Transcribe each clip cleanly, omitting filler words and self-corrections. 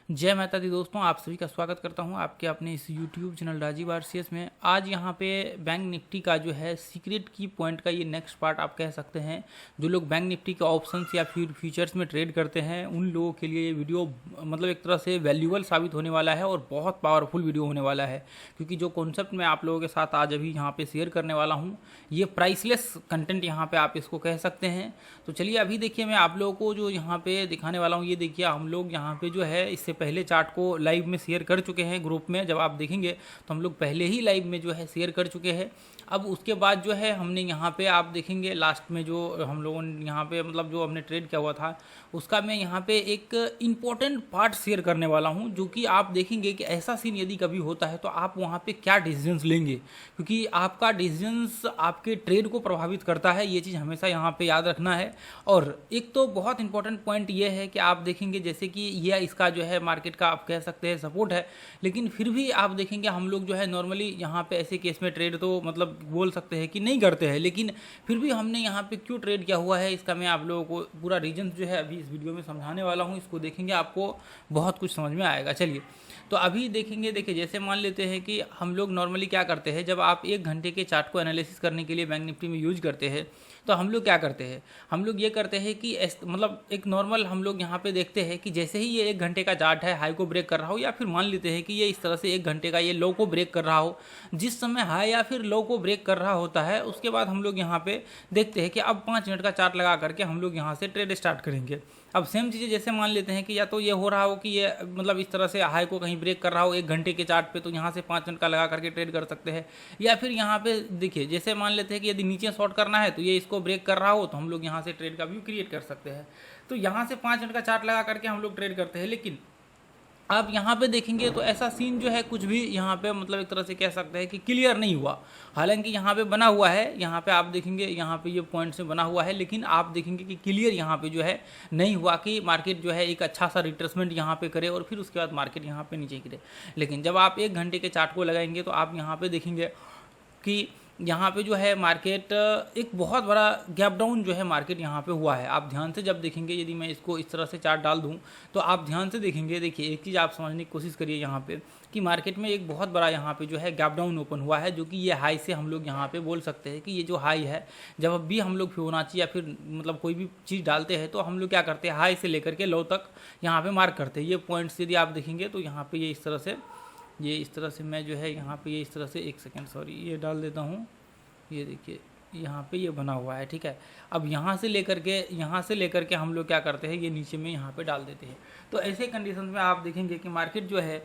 जय माता दी दोस्तों, आप सभी का स्वागत करता हूं आपके अपने इस YouTube चैनल राजीव आरसीएस में। आज यहां पे बैंक निफ्टी का जो है सीक्रेट की पॉइंट का ये नेक्स्ट पार्ट आप कह सकते हैं। जो लोग बैंक निफ्टी के ऑप्शंस या फिर फ्यूचर्स में ट्रेड करते हैं उन लोगों के लिए ये वीडियो मतलब एक तरह से वैल्यूएबल साबित होने वाला है और बहुत पावरफुल वीडियो होने वाला है, क्योंकि जो कॉन्सेप्ट मैं आप लोगों के साथ आज अभी यहाँ पे शेयर करने वाला हूँ ये प्राइसलेस कंटेंट यहाँ पे आप इसको कह सकते हैं। तो चलिए अभी देखिए, मैं आप लोगों को जो यहाँ पे दिखाने वाला हूँ, ये देखिए हम लोग यहाँ पे जो है इससे पहले चार्ट को लाइव में शेयर कर चुके हैं ग्रुप में। जब आप देखेंगे तो हम लोग पहले ही लाइव में जो है शेयर कर चुके हैं। अब उसके बाद जो है हमने यहाँ पे आप देखेंगे लास्ट में जो हम लोगों ने यहाँ पे मतलब जो हमने ट्रेड किया हुआ था उसका मैं यहाँ पे एक इम्पोर्टेंट पार्ट शेयर करने वाला हूँ, जो कि आप देखेंगे कि ऐसा सीन यदि कभी होता है तो आप वहाँ पे क्या डिसीजंस लेंगे, क्योंकि आपका डिसीजंस आपके ट्रेड को प्रभावित करता है। ये चीज़ हमेशा यहाँ पे याद रखना है। और एक तो बहुत इंपॉर्टेंट पॉइंट ये है कि आप देखेंगे जैसे कि ये इसका जो है मार्केट का आप कह सकते हैं सपोर्ट है, लेकिन फिर भी आप देखेंगे हम लोग जो है नॉर्मली यहाँ पे ऐसे केस में ट्रेड तो मतलब बोल सकते हैं कि नहीं करते हैं, लेकिन फिर भी हमने यहाँ पे क्यों ट्रेड किया हुआ है इसका मैं आप लोगों को पूरा रीजन जो है अभी इस वीडियो में समझाने वाला हूँ। इसको देखेंगे आपको बहुत कुछ समझ में आएगा। चलिए तो अभी देखेंगे, देखिए जैसे मान लेते हैं कि हम लोग नॉर्मली क्या करते हैं, जब आप एक घंटे के चार्ट को एनालिसिस करने के लिए बैंक निफ्टी में यूज करते हैं तो हम लोग क्या करते हैं, हम लोग ये करते हैं कि मतलब एक नॉर्मल हम लोग यहाँ पे देखते हैं कि जैसे ही ये एक घंटे का चार्ट है हाई को ब्रेक कर रहा हो, या फिर मान लेते हैं कि ये इस तरह से एक घंटे का ये लो को ब्रेक कर रहा हो, जिस समय हाई या फिर लो को ब्रेक कर रहा होता है उसके बाद हम लोग यहाँ पे देखते हैं कि अब 5 मिनट का चार्ट लगा करके हम लोग यहाँ से ट्रेड स्टार्ट करेंगे। अब सेम चीज़ें जैसे मान लेते हैं कि या तो ये हो रहा हो कि ये मतलब इस तरह से हाई को कहीं ब्रेक कर रहा हो एक घंटे के चार्ट पे, तो यहाँ से 5 मिनट का लगा करके ट्रेड कर सकते हैं। या फिर यहाँ पे देखिए जैसे मान लेते हैं कि यदि नीचे शॉर्ट करना है तो ये इसको ब्रेक कर रहा हो तो हम लोग यहाँ से ट्रेड का व्यू क्रिएट कर सकते हैं। तो यहाँ से 5 मिनट का चार्ट लगा करके हम लोग ट्रेड करते हैं। लेकिन आप यहाँ पे देखेंगे तो ऐसा सीन जो है कुछ भी यहाँ पे मतलब एक तरह से कह सकते हैं कि क्लियर नहीं हुआ। हालांकि यहाँ पे बना हुआ है, यहाँ पे आप देखेंगे यहाँ पे ये पॉइंट से बना हुआ है, लेकिन आप देखेंगे कि क्लियर यहाँ पे जो है नहीं हुआ कि मार्केट जो है एक अच्छा सा रिट्रेसमेंट यहाँ पे करे और फिर उसके बाद मार्केट यहाँ पे नीचे गिरे। लेकिन जब आप एक घंटे के चार्ट को लगाएंगे तो आप यहाँ पे देखेंगे कि यहाँ पे जो है मार्केट एक बहुत बड़ा गैप डाउन जो है मार्केट यहाँ पे हुआ है। आप ध्यान से जब देखेंगे, यदि मैं इसको इस तरह से चार्ट डाल दूँ तो आप ध्यान से देखेंगे, देखिए एक चीज़ आप समझने की कोशिश करिए यहाँ पे कि मार्केट में एक बहुत बड़ा यहाँ पे जो है गैप डाउन ओपन हुआ है, जो कि ये हाई से हम लोग यहाँ पे बोल सकते हैं कि ये जो हाई है, जब भी हम लोग फिबोनाची या फिर मतलब कोई भी चीज़ डालते हैं तो हम लोग क्या करते हैं, हाई से लेकर के लो तक यहाँ पे मार्क करते हैं। ये पॉइंट्स यदि आप देखेंगे तो यहाँ पे ये इस तरह से मैं जो है यहाँ पे ये इस तरह से एक सेकेंड सॉरी ये डाल देता हूँ। ये देखिए यहाँ पे ये बना हुआ है, ठीक है। अब यहाँ से लेकर के हम लोग क्या करते हैं, ये नीचे में यहाँ पे डाल देते हैं। तो ऐसे कंडीशन में आप देखेंगे कि मार्केट जो है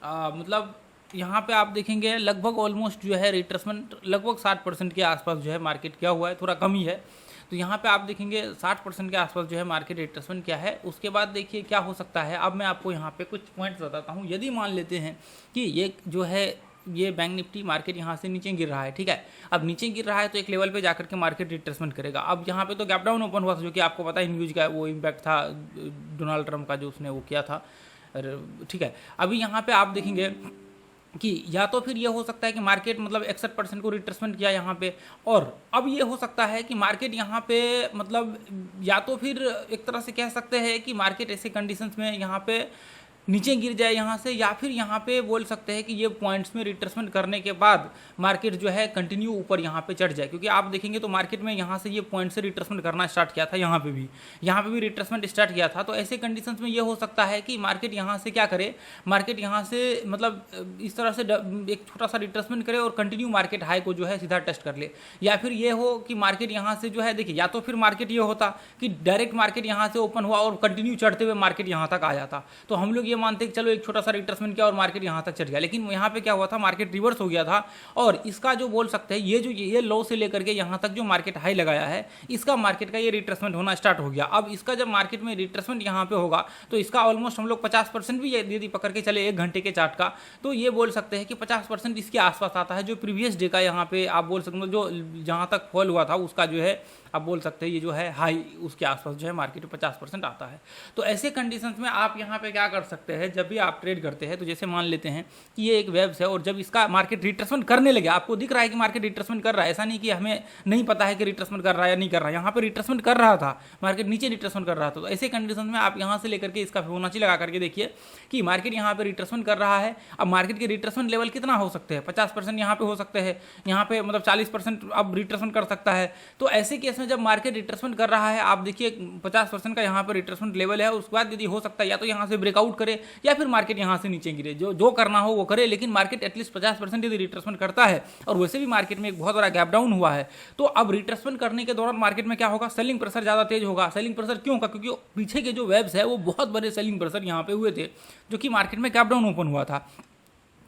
मतलब यहाँ पे आप देखेंगे लगभग ऑलमोस्ट जो है रिट्रेसमेंट लगभग 60% के आसपास जो है मार्केट क्या हुआ है, थोड़ा कम ही है। तो यहाँ पे आप देखेंगे 60% के आसपास जो है मार्केट रिट्रेसमेंट क्या है। उसके बाद देखिए क्या हो सकता है। अब मैं आपको यहाँ पे कुछ पॉइंट्स बताता हूँ। यदि मान लेते हैं कि ये जो है ये बैंक निफ्टी मार्केट यहाँ से नीचे गिर रहा है, ठीक है। अब नीचे गिर रहा है तो एक लेवल पे जाकर के मार्केट रिट्रेसमेंट करेगा। अब यहाँ पे तो गैप डाउन ओपन हुआ था, जो कि आपको पता है न्यूज का वो इम्पैक्ट था डोनाल्ड ट्रंप का जो उसने वो किया था, ठीक है। अभी यहाँ पे आप देखेंगे कि या तो फिर ये हो सकता है कि मार्केट मतलब 61% को रिट्रेसमेंट किया यहाँ पे, और अब ये हो सकता है कि मार्केट यहाँ पे मतलब या तो फिर एक तरह से कह सकते हैं कि मार्केट ऐसे कंडीशंस में यहाँ पे नीचे गिर जाए यहाँ से, या फिर यहाँ पे बोल सकते हैं कि ये पॉइंट्स में रिट्रेसमेंट करने के बाद मार्केट जो है कंटिन्यू ऊपर यहाँ पे चढ़ जाए। क्योंकि आप देखेंगे तो मार्केट में यहाँ से ये पॉइंट से रिट्रेसमेंट करना स्टार्ट किया था, यहाँ पे भी रिट्रेसमेंट स्टार्ट किया था। तो ऐसे कंडीशंस में ये हो सकता है कि मार्केट यहाँ से क्या करे, मार्केट यहाँ से मतलब इस तरह से एक छोटा सा रिट्रेसमेंट करे और कंटिन्यू मार्केट हाई को जो है सीधा टेस्ट कर ले। या फिर ये हो कि मार्केट यहाँ से जो है देखिए, या तो फिर मार्केट ये होता कि डायरेक्ट मार्केट यहाँ से ओपन हुआ और कंटिन्यू चढ़ते हुए मार्केट यहाँ तक आ जाता, तो हम लोग ये मानते हैं कि चलो एक छोटा सा रिट्रेसमेंट किया और मार्केट यहाँ तक चढ़ गया। लेकिन यहाँ पे क्या हुआ था, मार्केट रिवर्स हो गया था और इसका जो बोल सकते हैं ये लो से लेकर के यहाँ तक जो मार्केट हाई लगाया है, इसका मार्केट का ये रिट्रेसमेंट होना स्टार्ट हो गया। अब इसका जब मार्केट में रिट्रेसमेंट यहाँ पे होगा तो इसका ऑलमोस्ट हम लोग 50% भी यदि पकड़ के चले एक घंटे के चार्ट का, तो ये बोल सकते हैं कि 50% इसके आसपास आता है, जो प्रीवियस डे का यहाँ पे आप बोल सकते हो जो जहाँ तक फॉल हुआ था उसका जो है आप बोल सकते हैं ये जो है हाई उसके आसपास जो है मार्केट में 50% आता है। तो ऐसे कंडीशंस में आप यहाँ पे क्या कर सकते हैं, जब भी आप ट्रेड करते हैं तो जैसे मान लेते हैं कि ये एक वेब्स है और जब इसका मार्केट रिट्रेसमेंट करने लगे, आपको दिख रहा है कि मार्केट रिट्रेसमेंट कर रहा है, ऐसा नहीं कि हमें नहीं पता है कि रिट्रेसमेंट कर रहा है या नहीं कर रहा है, यहाँ पे रिट्रेसमेंट कर रहा था, मार्केट नीचे रिट्रेसमेंट कर रहा था। तो ऐसे कंडीशन में आप यहाँ से लेकर के इसका फिबोनाची लगा करके देखिए कि मार्केट यहाँ पे रिट्रेसमेंट कर रहा है। अब मार्केट के रिट्रेसमेंट लेवल कितना हो सकते हैं, 50% यहाँ पे हो सकते हैं, यहाँ पे मतलब 40% अब रिट्रेसमेंट कर सकता है। तो ऐसे केस में जब मार्केट रिट्रेसमेंट कर रहा है, आप देखिए 50% का यहाँ पे रिट्रेसमेंट लेवल है, उसके बाद यदि हो सकता है या तो यहाँ से ब्रेकआउट करे या फिर मार्केट यहाँ से नीचे गिरे, जो करना हो वो करे, लेकिन मार्केट एटलीस्ट 50% यदि रिट्रेसमेंट करता है, और वैसे भी मार्केट में एक बहुत बड़ा गैप डाउन हुआ है, तो अब रिट्रेसमेंट करने के दौरान मार्केट में क्या होगा, सेलिंग प्रेशर ज़्यादा तेज होगा। सेलिंग प्रेशर क्यों होगा, क्योंकि पीछे के जो वेब्स है वो बहुत बड़े सेलिंग प्रेशर यहाँ पे हुए थे, जो कि मार्केट में गैप डाउन ओपन हुआ था।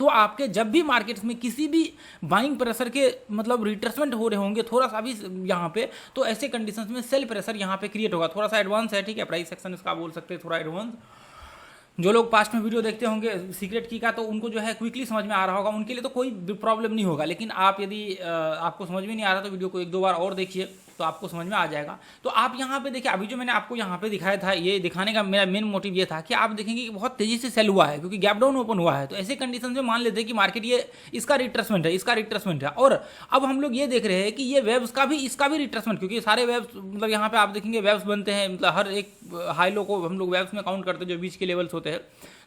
तो आपके जब भी मार्केट्स में किसी भी बाइंग प्रेशर के मतलब रिट्रेसमेंट हो रहे होंगे थोड़ा सा भी यहाँ पे, तो ऐसे कंडीशंस में सेल प्रेशर यहाँ पे क्रिएट होगा। थोड़ा सा एडवांस है, ठीक है, प्राइस सेक्शन इसका बोल सकते हैं थोड़ा एडवांस। जो लोग पास्ट में वीडियो देखते होंगे सीक्रेट की का, तो उनको जो है क्विकली समझ में आ रहा होगा, उनके लिए तो कोई प्रॉब्लम नहीं होगा। लेकिन आप यदि आपको समझ में नहीं आ रहा तो वीडियो को 1-2 बार और देखिए तो आपको समझ में आ जाएगा। तो आप यहाँ पे देखिए, अभी जो मैंने आपको यहाँ पे दिखाया था, ये दिखाने का मेरा मेन मोटिव ये था कि आप देखेंगे कि बहुत तेजी से सेल हुआ है क्योंकि गैप डाउन ओपन हुआ है। तो ऐसे कंडीशन में मान लेते हैं कि मार्केट ये इसका रिट्रेसमेंट है, और अब हम लोग ये देख रहे हैं कि ये वेव्स का भी इसका भी रिट्रेसमेंट, क्योंकि सारे वेव्स मतलब यहाँ पे आप देखेंगे वेव्स बनते हैं, मतलब हर एक हाई लो को हम लोग वेव्स में काउंट करते हैं जो बीच के लेवल्स होते हैं।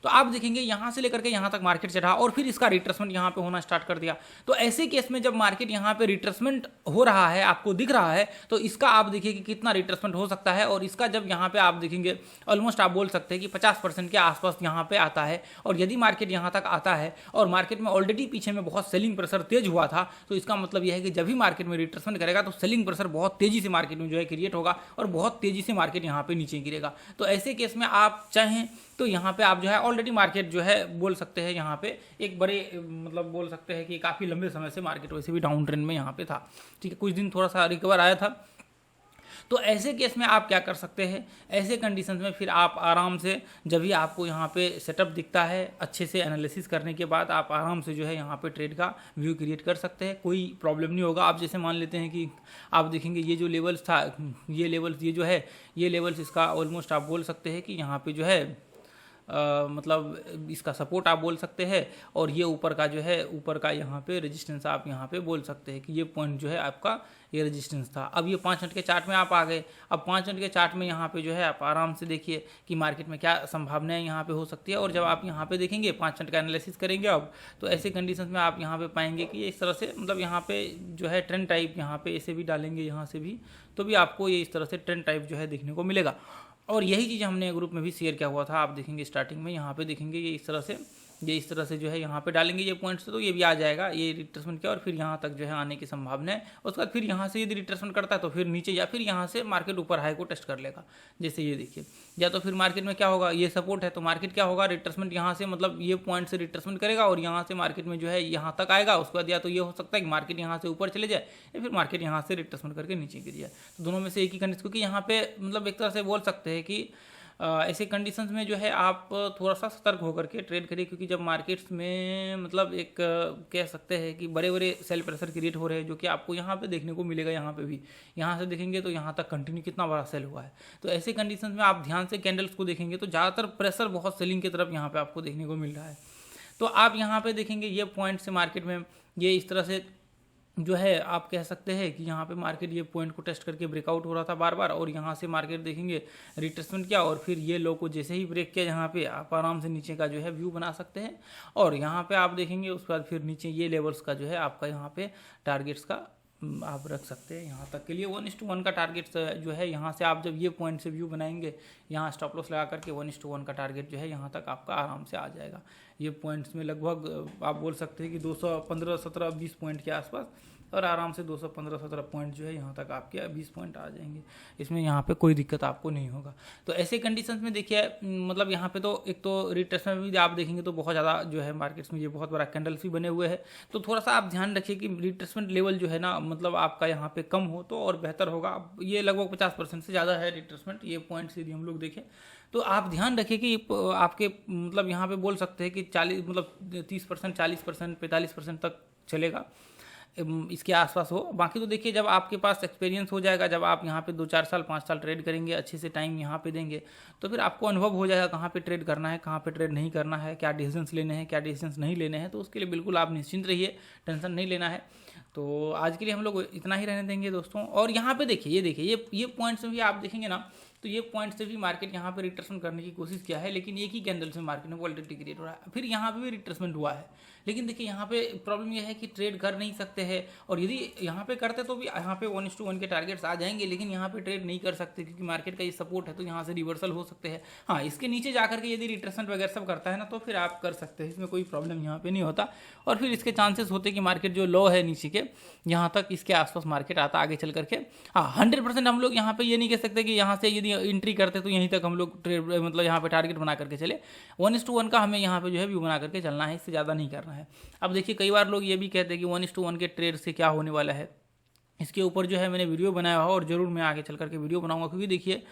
तो आप देखेंगे यहाँ से लेकर के यहाँ तक मार्केट चढ़ा और फिर इसका रिट्रेसमेंट यहाँ पे होना स्टार्ट कर दिया। तो ऐसे केस में जब मार्केट यहाँ पे रिट्रेसमेंट हो रहा है, आपको दिख रहा है, तो इसका आप देखिए कि कितना रिट्रेसमेंट हो सकता है। और इसका जब यहाँ पे आप देखेंगे ऑलमोस्ट आप बोल सकते हैं कि 50% के आसपास यहाँ पे आता है। और यदि मार्केट यहाँ तक आता है और मार्केट में ऑलरेडी पीछे में बहुत सेलिंग प्रेशर तेज हुआ था, तो इसका मतलब यह है कि जब भी मार्केट में रिट्रेसमेंट करेगा तो सेलिंग प्रेशर बहुत तेजी से मार्केट में जो है क्रिएट होगा और बहुत तेजी से मार्केट यहाँ पे नीचे गिरेगा। तो ऐसे केस में आप चाहें तो यहाँ पे आप जो है ऑलरेडी मार्केट जो है बोल सकते हैं यहाँ पे एक बड़े मतलब बोल सकते हैं कि काफ़ी लंबे समय से मार्केट वैसे भी डाउन ट्रेंड में यहाँ पे था, ठीक है, कुछ दिन थोड़ा सा रिकवर आया था। तो ऐसे केस में आप क्या कर सकते हैं, ऐसे कंडीशंस में फिर आप आराम से जब भी आपको यहाँ पे सेटअप दिखता है, अच्छे से एनालिसिस करने के बाद आप आराम से जो है यहाँ पे ट्रेड का व्यू क्रिएट कर सकते हैं, कोई प्रॉब्लम नहीं होगा। आप जैसे मान लेते हैं कि आप देखेंगे ये जो लेवल्स था, ये लेवल्स ये जो है ये लेवल्स इसका ऑलमोस्ट आप बोल सकते हैं कि यहाँ पे जो है मतलब इसका सपोर्ट आप बोल सकते हैं, और ये ऊपर का जो है ऊपर का यहाँ पे रेजिस्टेंस आप यहाँ पे बोल सकते हैं कि ये पॉइंट जो है आपका ये रेजिस्टेंस था। अब ये 5 मिनट के चार्ट में आप आ गए। अब 5 मिनट के चार्ट में यहाँ पे जो है आप आराम से देखिए कि मार्केट में क्या संभावनाएं यहाँ पे हो सकती है। और जब आप यहाँ पे देखेंगे 5 मिनट का एनालिसिस करेंगे अब, तो ऐसे कंडीशन में आप यहाँ पे पाएंगे कि इस तरह से मतलब यहाँ पे जो है ट्रेंड टाइप यहाँ पे ऐसे भी डालेंगे यहाँ से भी, तो भी आपको ये इस तरह से ट्रेंड टाइप जो है देखने को मिलेगा। और यही चीज़ हमने ग्रुप में भी शेयर किया हुआ था, आप देखेंगे स्टार्टिंग में यहाँ पे देखेंगे ये इस तरह से जो है यहाँ पे डालेंगे ये पॉइंट्स, तो ये भी आ जाएगा ये रिट्रेसमेंट किया और फिर यहाँ तक जो है आने की संभावना है। उसके बाद फिर यहाँ से यदि रिट्रेसमेंट करता है तो फिर नीचे या फिर यहाँ से मार्केट ऊपर हाई को टेस्ट कर लेगा, जैसे ये देखिए। या तो फिर मार्केट में क्या होगा, ये सपोर्ट है तो मार्केट क्या होगा, रिट्रेसमेंट यहाँ से मतलब ये पॉइंट से रिट्रेसमेंट करेगा और यहाँ से मार्केट में जो है यहाँ तक आएगा। उसके बाद या तो ये हो सकता है कि मार्केट यहाँ से ऊपर चले जाए या फिर मार्केट यहाँ से रिट्रेसमेंट करके नीचे गिर जाए। तो दोनों में से एक ही कंडीशन, क्योंकि यहाँ पे मतलब एक तरह से बोल सकते हैं कि ऐसे कंडीशंस में जो है आप थोड़ा सा सतर्क होकर के ट्रेड करिए, क्योंकि जब मार्केट्स में मतलब एक कह सकते हैं कि बड़े बड़े सेल प्रेशर क्रिएट हो रहे हैं, जो कि आपको यहाँ पे देखने को मिलेगा। यहाँ पे भी यहाँ से देखेंगे तो यहाँ तक कंटिन्यू कितना बड़ा सेल हुआ है। तो ऐसे कंडीशंस में आप ध्यान से कैंडल्स को देखेंगे तो ज़्यादातर प्रेशर बहुत सेलिंग की तरफ यहाँ पर आपको देखने को मिल रहा है। तो आप यहाँ पर देखेंगे ये पॉइंट से मार्केट में ये इस तरह से जो है आप कह सकते हैं कि यहाँ पे मार्केट ये पॉइंट को टेस्ट करके ब्रेकआउट हो रहा था बार बार, और यहाँ से मार्केट देखेंगे रिट्रेसमेंट किया और फिर ये लो को जैसे ही ब्रेक किया यहाँ पे आप आराम से नीचे का जो है व्यू बना सकते हैं। और यहाँ पे आप देखेंगे उसके बाद फिर नीचे ये लेवल्स का जो है आपका यहाँ पे टारगेट्स का आप रख सकते हैं यहाँ तक के लिए 1:1 का टारगेट जो है। यहाँ से आप जब ये पॉइंट से व्यू बनाएंगे, यहाँ स्टॉप लॉस लगा करके 1:1 का टारगेट जो है यहाँ तक आपका आराम से आ जाएगा। ये पॉइंट्स में लगभग आप बोल सकते हैं कि 215, 17, 20 पॉइंट के आसपास, और आराम से 215, 17 पॉइंट जो है यहाँ तक आपके 20 पॉइंट आ जाएंगे। इसमें यहाँ पे कोई दिक्कत आपको नहीं होगा। तो ऐसे कंडीशंस में देखिए मतलब यहाँ पे तो एक तो रिट्रेसमेंट में भी आप देखेंगे तो बहुत ज़्यादा जो है मार्केट्स में ये बहुत बड़ा कैंडल्स भी बने हुए हैं। तो थोड़ा सा आप ध्यान रखिए कि रिट्रेसमेंट लेवल जो है ना मतलब आपका यहाँ पे कम हो तो और बेहतर होगा। ये लगभग 50% से ज़्यादा है रिट्रेसमेंट, ये पॉइंट्स यदि हम लोग देखें तो आप ध्यान रखिए कि आपके मतलब यहाँ पे बोल सकते हैं कि 40 मतलब 30%, 40%, 45% तक चलेगा। इसके आसपास हो। बाकी तो देखिए जब आपके पास एक्सपीरियंस हो जाएगा, जब आप यहाँ पे 2-4 साल 5 साल ट्रेड करेंगे, अच्छे से टाइम यहाँ पे देंगे, तो फिर आपको अनुभव हो जाएगा कहाँ पे ट्रेड करना है, कहाँ पे ट्रेड नहीं करना है, क्या डिसीजंस लेने हैं, क्या डिसीजंस नहीं लेने हैं। तो उसके लिए बिल्कुल आप निश्चिंत रहिए, टेंशन नहीं लेना है। तो आज के लिए हम लोग इतना ही रहने देंगे दोस्तों। और यहाँ पे देखिए, ये देखिए, ये पॉइंट्स में भी आप देखेंगे ना, तो ये पॉइंट से भी मार्केट यहाँ पे रिट्रेसमेंट करने की कोशिश किया है, लेकिन एक ही कैंडल से मार्केट में वोलेटिलिटी क्रिएट हो रहा है। फिर यहाँ पे भी रिट्रेसमेंट हुआ है, लेकिन देखिए यहाँ पे प्रॉब्लम यह है कि ट्रेड कर नहीं सकते हैं, और यदि यहाँ पे करते तो भी यहाँ पे 1:1 के टारगेट्स आ जाएंगे, लेकिन यहाँ पे ट्रेड नहीं कर सकते क्योंकि मार्केट का ये सपोर्ट है, तो यहाँ से रिवर्सल हो सकते हैं। हाँ, इसके नीचे जाकर के यदि रिट्रेसमेंट वगैरह सब करता है ना, तो फिर आप कर सकते हैं, इसमें कोई प्रॉब्लम यहाँ पे नहीं होता। और फिर इसके चांसेस होते कि मार्केट जो लो है नीचे के, यहाँ तक इसके आसपास मार्केट आता आगे चल करके। हाँ, 100% हम लोग यहाँ पे ये नहीं कह सकते कि यहाँ से यदि एंट्री करते तो यहीं तक हम लोग ट्रेड मतलब यहाँ पे टारगेट बना करके चले। 1:1 का हमें यहाँ पे जो है व्यू बना करके चलना है, इससे ज़्यादा नहीं करना है। अब देखिए कई बार लोग ये भी कहते हैं कि 1:1 के ट्रेड से क्या होने वाला है, इसके ऊपर जो है मैंने वीडियो बनाया हुआ, और ज़रूर मैं आगे चल करके वीडियो बनाऊंगा। क्योंकि देखिए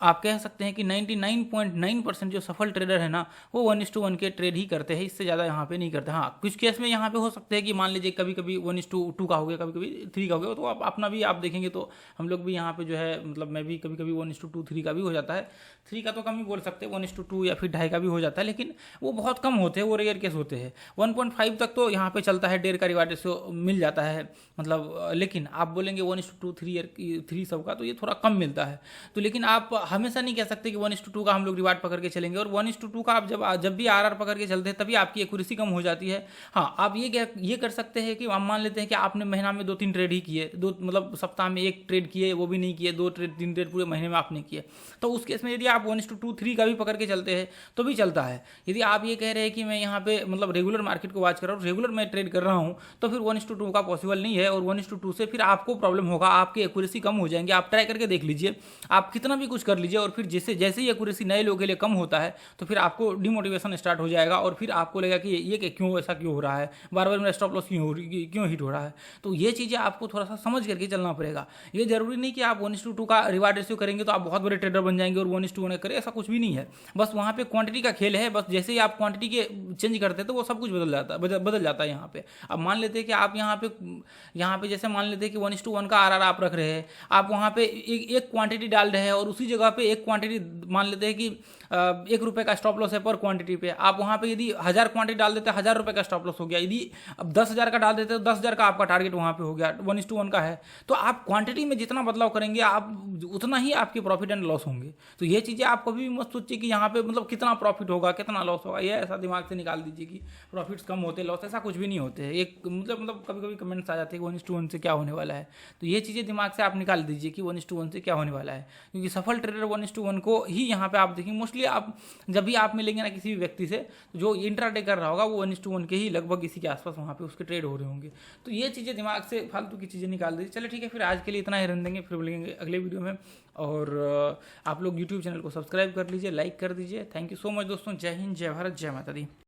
आप कह सकते हैं कि 99.9% जो सफल ट्रेडर है ना, वो 1:1 के ट्रेड ही करते हैं, इससे ज़्यादा यहाँ पे नहीं करते। हाँ, कुछ केस में यहाँ पे हो सकते हैं कि मान लीजिए कभी कभी 1:2 का हो गया, कभी कभी 3 का हो गया, तो आप अपना भी आप देखेंगे तो हम लोग भी यहाँ पे जो है मतलब मैं भी कभी कभी 1:2 3 का भी हो जाता है। 3 का तो कम ही बोल सकते हैं, 1:2 या फिर 2.5 का भी हो जाता है, लेकिन वो बहुत कम होते हैं, वो रेयर केस होते हैं। 1.5 तक तो यहाँ पे चलता है, 1.5 का रिवार्ड रेशियो मिल जाता है मतलब। लेकिन आप बोलेंगे 1:2 3 सब का, तो ये थोड़ा कम मिलता है। तो लेकिन आप हमेशा नहीं कह सकते कि 1:2 का हम लोग रिवार्ड पकड़ के चलेंगे, और 1:2 का आप जब भी आरआर पकड़ के चलते हैं तभी आपकी एक्यूरेसी कम हो जाती है। हाँ, आप ये कर सकते हैं कि आप मान लेते हैं कि आपने महीना में 2-3 ट्रेड ही किए, मतलब सप्ताह में 1 ट्रेड किए, वो भी नहीं किए, 2 ट्रेड 3 ट्रेड पूरे महीने में आपने किए, तो उस केस में यदि आप 1:2 3 का भी पकड़ के चलते हैं तो भी चलता है। यदि आप ये कह रहे हैं कि मैं यहाँ पे मतलब रेगुलर मार्केट को वॉच कर रहा हूँ, रेगुलर मैं ट्रेड कर रहा हूँ, तो फिर 1:2 का पॉसिबल नहीं है, और 1:2 से फिर आपको प्रॉब्लम होगा, आपकी एक्यूरेसी कम हो जाएंगे। आप ट्राई करके देख लीजिए, आप कितना भी कुछ कर लीजिए, और फिर जैसे ही एक्यूरेसी नए लोगों के लिए कम होता है, तो फिर आपको डिमोटिवेशन स्टार्ट हो जाएगा, और फिर आपको लगेगा कि ये क्यों ऐसा क्यों हो रहा है, बार बार मेरा स्टॉप लॉस क्यों हिट हो रहा है। तो ये चीज़ें आपको थोड़ा सा समझ करके चलना पड़ेगा। ये जरूरी नहीं कि आप 1:2 का रिवार्ड रेशियो करेंगे तो आप बहुत बड़े ट्रेडर बन जाएंगे और 1:1 करें, ऐसा कुछ भी नहीं है। बस वहाँ पे क्वांटिटी का खेल है, बस जैसे ही आप क्वांटिटी के चेंज करते हैं तो वो सब कुछ बदल जाता है यहाँ पे। अब मान लेते हैं कि आप यहाँ पे जैसे मान लेते हैं कि 1:1 का आरआर आप रख रहे हैं, आप वहाँ पे एक क्वांटिटी डाल रहे हैं, और उसी जगह पे एक क्वांटिटी मान लेते हैं कि 1 रुपये का स्टॉप लॉस है पर क्वांटिटी पे। आप वहाँ पे यदि 1000 क्वांटिटी डाल देते हैं, 1000 रुपये का स्टॉप लॉस हो गया। यदि अब 10,000 का डाल देते हैं तो 10,000 का आपका टारगेट वहाँ पे हो गया, 1:1 का है। तो आप क्वांटिटी में जितना बदलाव करेंगे, आप उतना ही आपके प्रॉफिट एंड लॉस होंगे। तो ये चीज़ें आप कभी भी मत सोचिए कि यहाँ पे मतलब कितना प्रॉफिट होगा, कितना लॉस होगा। ये ऐसा दिमाग से निकाल दीजिए कि प्रॉफिट्स कम होते, लॉस, ऐसा कुछ भी नहीं होते हैं। एक मतलब कभी कभी कमेंट्स आ जाते हैं कि 1:1 से क्या होने वाला है, तो ये चीज़ें दिमाग से आप निकाल दीजिए कि 1:1 से क्या होने वाला है। क्योंकि सफल ट्रेडर 1:1 को ही यहाँ पे आप देखेंगे। मोस्टली आप जब भी आप मिलेंगे ना किसी भी व्यक्ति से, तो जो इंट्राडे कर रहा होगा वो 1:1 के ही लगभग इसी के आसपास वहाँ पे उसके ट्रेड हो रहे होंगे। तो ये चीज़ें दिमाग से फालतू की चीज़ें निकाल दीजिए। चलिए ठीक है, फिर आज के लिए इतना ही रहने देंगे, फिर मिलेंगे अगले वीडियो में। और आप लोग यूट्यूब चैनल को सब्सक्राइब कर लीजिए, लाइक कर दीजिए। थैंक यू सो मच दोस्तों। जय हिंद, जय भारत, जय माता दी।